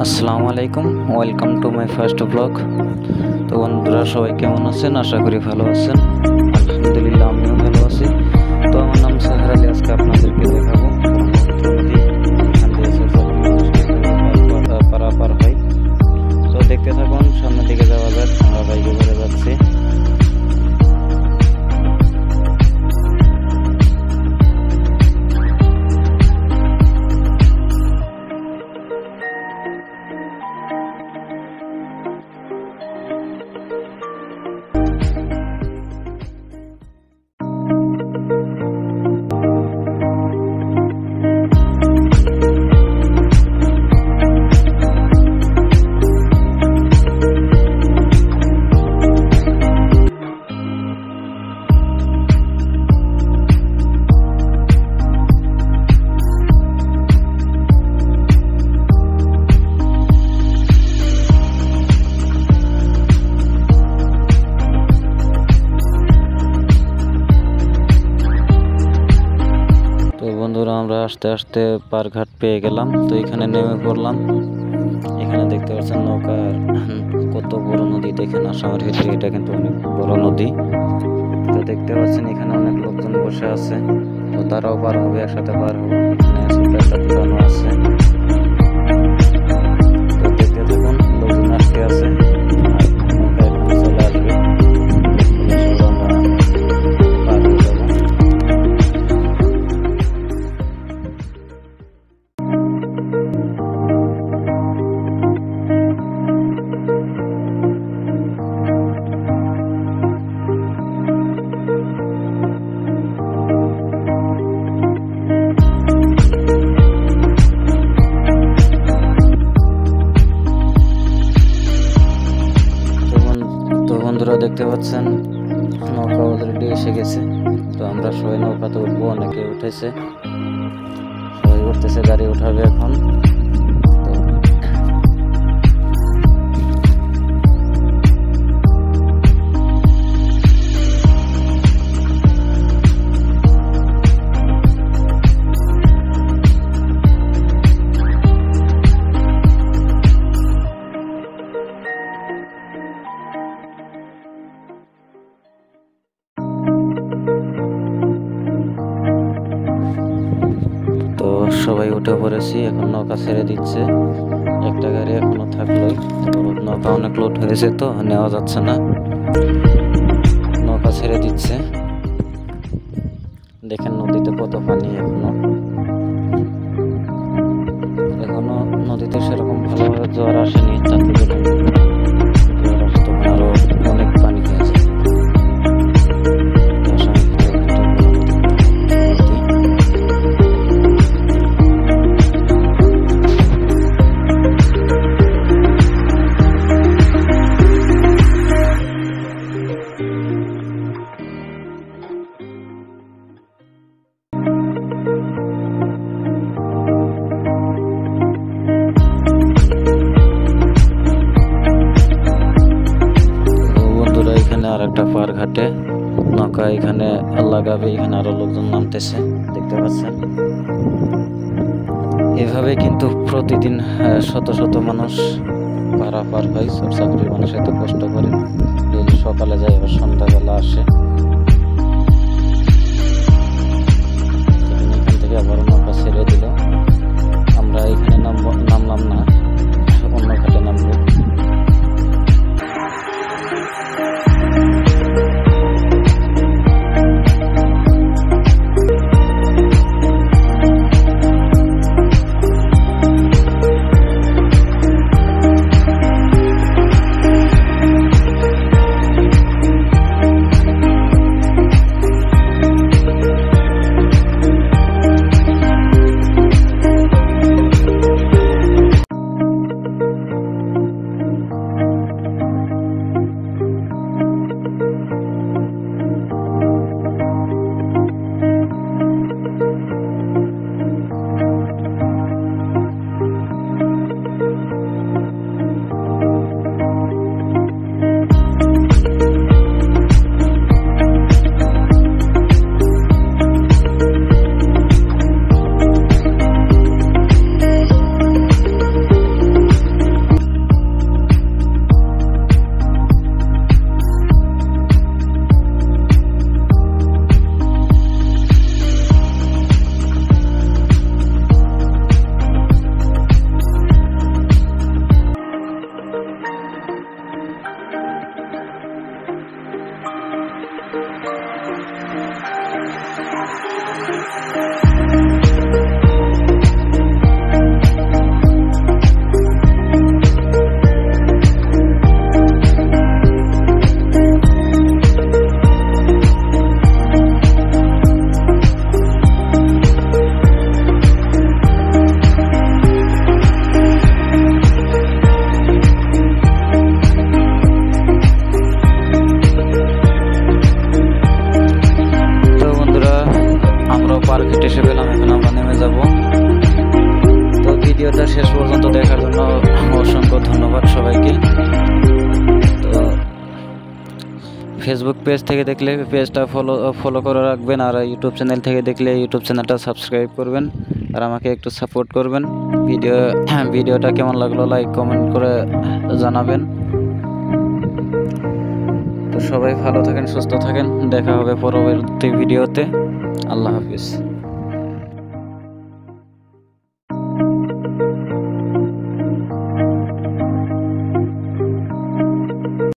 আসসালামু আলাইকুম, welcome to my first blog. তো বন্ধুরা, সবাই কেমন আছেন? আশা করি ভালো আছেন। আলহামদুলিল্লাহ, আমিও ভালো আছি। তো আমার নাম সাহের আলী। আজকে আপনাদেরকে দেখাবো নদী, এখান দিয়ে পারাপার হয়। তো দেখতে থাকুন, সামনের দিকে যাওয়া যাক। আমরা বাইকে করে যাচ্ছি। বন্ধুরা, আমরা আস্তে আস্তে পারঘাট পেয়ে গেলাম। তো এখানে নেমে পড়লাম। এখানে দেখতে পাচ্ছেন নৌকার কত বড় নদী। দেখেন, আসামের ভিতরে এটা কিন্তু অনেক বড় নদী। তো দেখতে পাচ্ছেন এখানে অনেক লোকজন বসে আছে। তো তারাও পার হবে, একসাথে পার হবে। এখানে ছোট একটা দোকানও আছে। তো দেখতে থাকুন, লোকজন আসতে আছে। নৌকা এখানে চলে আসবে। বন্ধুরা, দেখতে পাচ্ছেন নৌকা অলরেডি এসে গেছে। তো আমরা সবাই নৌকাতে উঠবো। অনেকে উঠেছে, সবাই উঠতেছে, গাড়ি উঠাবে এখন। তো সবাই উঠে পড়েছি, এখন নৌকা ছেড়ে দিচ্ছে। একটা গাড়ি এখনো থাকলোই। তো নৌকা অনেক লোড হয়েছে, তো নেওয়া যাচ্ছে না। নৌকা ছেড়ে দিচ্ছে। দেখেন নদীতে কত পানি। এখনো নদীতে সেরকম ভালোভাবে জোয়ার আসেনি। জোয়ার আসে তখন আরো অনেক পানি হয়েছে। আর একটা পার ঘাটে নৌকা এখানে লাগাবে। এখানে আরো লোকজন নামতেছে, দেখতে পাচ্ছেন। এভাবে কিন্তু প্রতিদিন শত শত মানুষ পারাপার হয়। সব চাকরির মানুষ এত কষ্ট করে, সকালে যায় আবার সন্ধ্যাবেলা আসে। এখান থেকে আবার নৌকা ছেড়ে দিল। আমরা এখানে নামলাম না, অন্য ঘাটে নামবো। ভিডিওটা শেষ পর্যন্ত দেখার জন্য অসংখ্য ধন্যবাদ সবাইকে। তো ফেসবুক পেজ থেকে দেখলে পেজটা ফলো করে রাখবেন, আর ইউটিউব চ্যানেল থেকে দেখলে ইউটিউব চ্যানেলটা সাবস্ক্রাইব করবেন, আর আমাকে একটু সাপোর্ট করবেন। ভিডিওটা কেমন লাগলো লাইক কমেন্ট করে জানাবেন। তো সবাই ভালো থাকেন, সুস্থ থাকেন, দেখা হবে পরবর্তী ভিডিওতে। আল্লাহ হাফিজ।